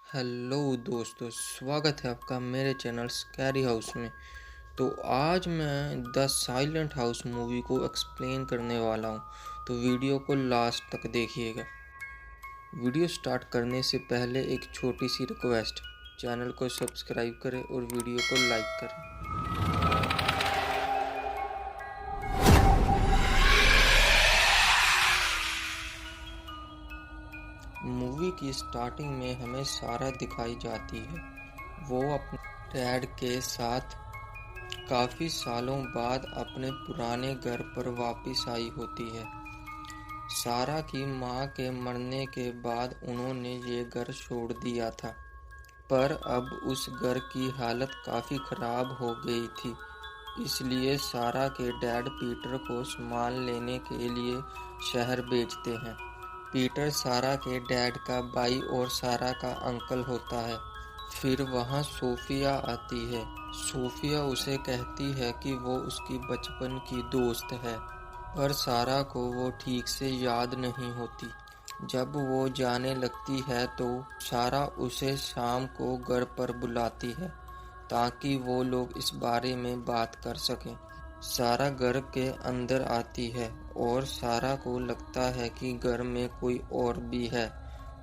Hello दोस्तों, स्वागत है आपका मेरे चैनल स्कैरी हाउस में। तो आज मैं द साइलेंट हाउस मूवी को एक्सप्लेन करने वाला हूँ, तो वीडियो को लास्ट तक देखिएगा। वीडियो स्टार्ट करने से पहले एक छोटी सी रिक्वेस्ट, चैनल को सब्सक्राइब करें और वीडियो को लाइक करें। मूवी की स्टार्टिंग में हमें सारा दिखाई जाती है। वो अपने डैड के साथ काफ़ी सालों बाद अपने पुराने घर पर वापस आई होती है। सारा की माँ के मरने के बाद उन्होंने ये घर छोड़ दिया था, पर अब उस घर की हालत काफ़ी ख़राब हो गई थी। इसलिए सारा के डैड पीटर को सामान लेने के लिए शहर भेजते हैं। पीटर सारा के डैड का भाई और सारा का अंकल होता है। फिर वहाँ सोफिया आती है। सोफिया उसे कहती है कि वो उसकी बचपन की दोस्त है, पर सारा को वो ठीक से याद नहीं होती। जब वो जाने लगती है तो सारा उसे शाम को घर पर बुलाती है ताकि वो लोग इस बारे में बात कर सकें। सारा घर के अंदर आती है और सारा को लगता है कि घर में कोई और भी है,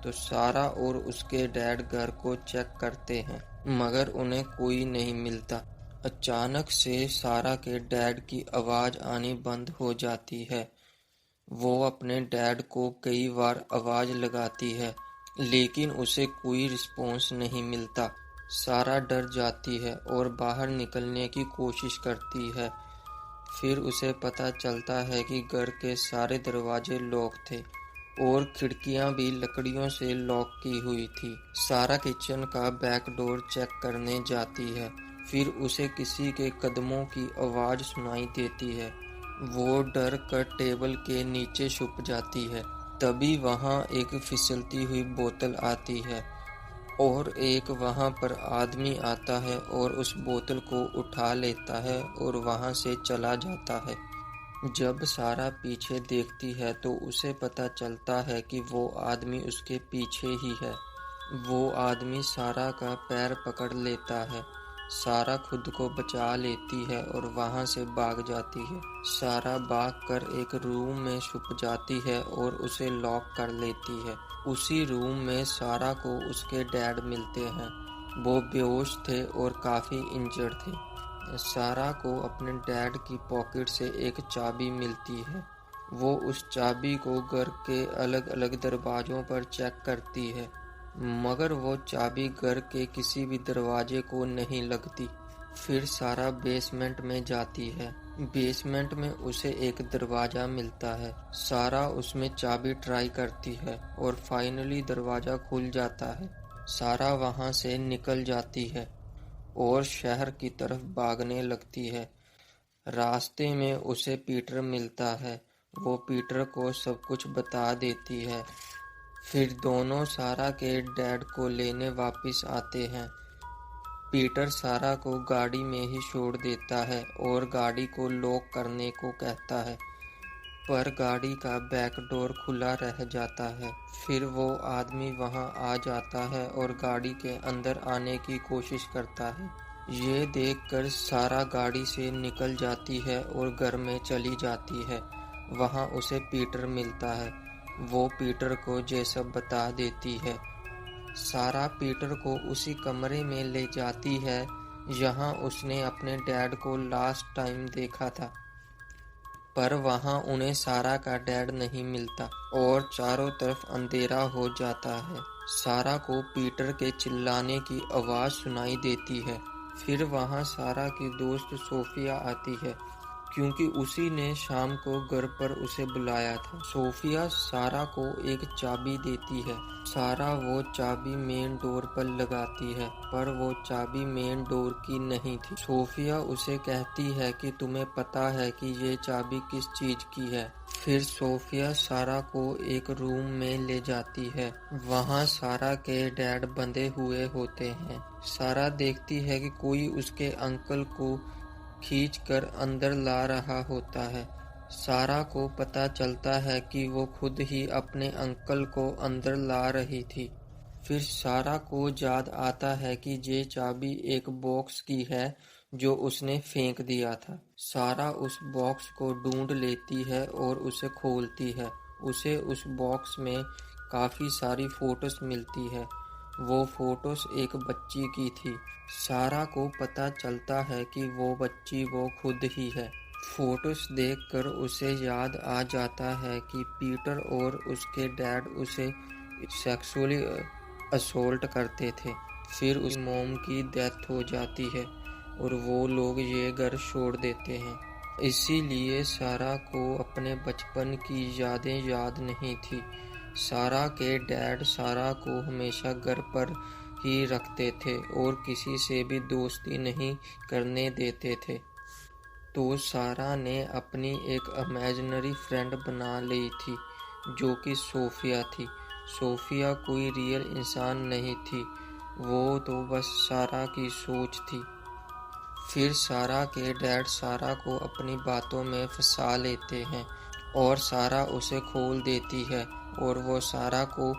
तो सारा और उसके डैड घर को चेक करते हैं, मगर उन्हें कोई नहीं मिलता। अचानक से सारा के डैड की आवाज़ आनी बंद हो जाती है। वो अपने डैड को कई बार आवाज़ लगाती है, लेकिन उसे कोई रिस्पॉन्स नहीं मिलता। सारा डर जाती है और बाहर निकलने की कोशिश करती है। फिर उसे पता चलता है कि घर के सारे दरवाजे लॉक थे और खिड़कियां भी लकड़ियों से लॉक की हुई थी। सारा किचन का बैक डोर चेक करने जाती है। फिर उसे किसी के कदमों की आवाज़ सुनाई देती है। वो डर कर टेबल के नीचे छुप जाती है। तभी वहाँ एक फिसलती हुई बोतल आती है और एक वहाँ पर आदमी आता है और उस बोतल को उठा लेता है और वहाँ से चला जाता है। जब सारा पीछे देखती है तो उसे पता चलता है कि वो आदमी उसके पीछे ही है। वो आदमी सारा का पैर पकड़ लेता है। सारा खुद को बचा लेती है और वहाँ से भाग जाती है। सारा भागकर एक रूम में छुप जाती है और उसे लॉक कर लेती है। उसी रूम में सारा को उसके डैड मिलते हैं। वो बेहोश थे और काफ़ी इंजर्ड थे। सारा को अपने डैड की पॉकेट से एक चाबी मिलती है। वो उस चाबी को घर के अलग अलग दरवाज़ों पर चेक करती है, मगर वो चाबी घर के किसी भी दरवाजे को नहीं लगती। फिर सारा बेसमेंट में जाती है। बेसमेंट में उसे एक दरवाज़ा मिलता है। सारा उसमें चाबी ट्राई करती है और फाइनली दरवाज़ा खुल जाता है। सारा वहाँ से निकल जाती है और शहर की तरफ भागने लगती है। रास्ते में उसे पीटर मिलता है। वो पीटर को सब कुछ बता देती है। फिर दोनों सारा के डैड को लेने वापस आते हैं। पीटर सारा को गाड़ी में ही छोड़ देता है और गाड़ी को लॉक करने को कहता है, पर गाड़ी का बैक डोर खुला रह जाता है। फिर वो आदमी वहां आ जाता है और गाड़ी के अंदर आने की कोशिश करता है। ये देखकर सारा गाड़ी से निकल जाती है और घर में चली जाती है। वहां उसे पीटर मिलता है। वो पीटर को ये सब बता देती है। सारा पीटर को उसी कमरे में ले जाती है जहां उसने अपने डैड को लास्ट टाइम देखा था, पर वहां उन्हें सारा का डैड नहीं मिलता और चारों तरफ अंधेरा हो जाता है। सारा को पीटर के चिल्लाने की आवाज़ सुनाई देती है। फिर वहां सारा की दोस्त सोफिया आती है, क्योंकि उसी ने शाम को घर पर उसे बुलाया था। सोफिया सारा को एक चाबी देती है। सारा वो चाबी मेन डोर पर लगाती है, पर वो चाबी मेन डोर की नहीं थी। सोफिया उसे कहती है कि तुम्हें पता है कि ये चाबी किस चीज की है। फिर सोफिया सारा को एक रूम में ले जाती है। वहाँ सारा के डैड बंधे हुए होते हैं। सारा देखती है कि कोई उसके अंकल को खींचकर अंदर ला रहा होता है। सारा को पता चलता है कि वो खुद ही अपने अंकल को अंदर ला रही थी। फिर सारा को याद आता है कि ये चाबी एक बॉक्स की है जो उसने फेंक दिया था। सारा उस बॉक्स को ढूंढ लेती है और उसे खोलती है। उसे उस बॉक्स में काफी सारी फोटोज मिलती है। वो फोटोज एक बच्ची की थी। सारा को पता चलता है कि वो बच्ची वो खुद ही है। फोटोज देखकर उसे याद आ जाता है कि पीटर और उसके डैड उसे सेक्सुअली असोल्ट करते थे। फिर उसकी मॉम की डेथ हो जाती है और वो लोग ये घर छोड़ देते हैं। इसीलिए सारा को अपने बचपन की यादें याद नहीं थी। सारा के डैड सारा को हमेशा घर पर ही रखते थे और किसी से भी दोस्ती नहीं करने देते थे। तो सारा ने अपनी एक इमेजिनरी फ्रेंड बना ली थी जो कि सोफिया थी। सोफिया कोई रियल इंसान नहीं थी, वो तो बस सारा की सोच थी। फिर सारा के डैड सारा को अपनी बातों में फंसा लेते हैं और सारा उसे खोल देती है और वो सारा को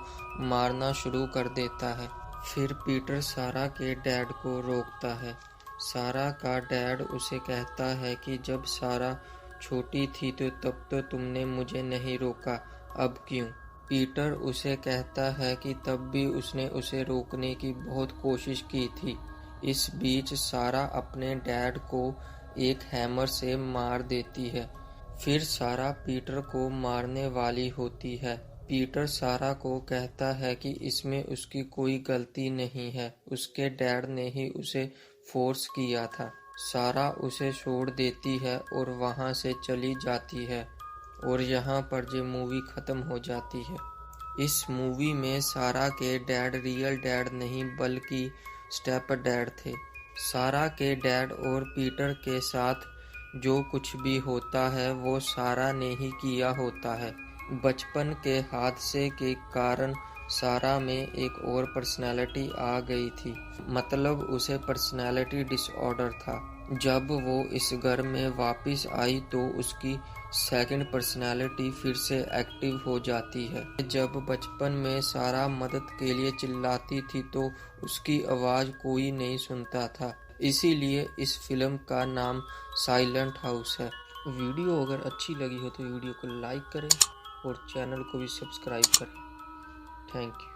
मारना शुरू कर देता है। फिर पीटर सारा के डैड को रोकता है। सारा का डैड उसे कहता है कि जब सारा छोटी थी तो तब तो तुमने मुझे नहीं रोका, अब क्यों? पीटर उसे कहता है कि तब भी उसने उसे रोकने की बहुत कोशिश की थी। इस बीच सारा अपने डैड को एक हैमर से मार देती है। फिर सारा पीटर को मारने वाली होती है। पीटर सारा को कहता है कि इसमें उसकी कोई गलती नहीं है, उसके डैड ने ही उसे फोर्स किया था। सारा उसे छोड़ देती है और वहां से चली जाती है और यहाँ पर ये मूवी खत्म हो जाती है। इस मूवी में सारा के डैड रियल डैड नहीं बल्कि स्टेप डैड थे। सारा के डैड और पीटर के साथ जो कुछ भी होता है वो सारा ने ही किया होता है। बचपन के हादसे के कारण सारा में एक और पर्सनैलिटी आ गई थी, मतलब उसे पर्सनैलिटी डिसऑर्डर था। जब वो इस घर में वापस आई तो उसकी सेकंड पर्सनैलिटी फिर से एक्टिव हो जाती है। जब बचपन में सारा मदद के लिए चिल्लाती थी तो उसकी आवाज कोई नहीं सुनता था, इसीलिए इस फिल्म का नाम साइलेंट हाउस है। वीडियो अगर अच्छी लगी हो तो वीडियो को लाइक करें और चैनल को भी सब्सक्राइब करें। Thank you.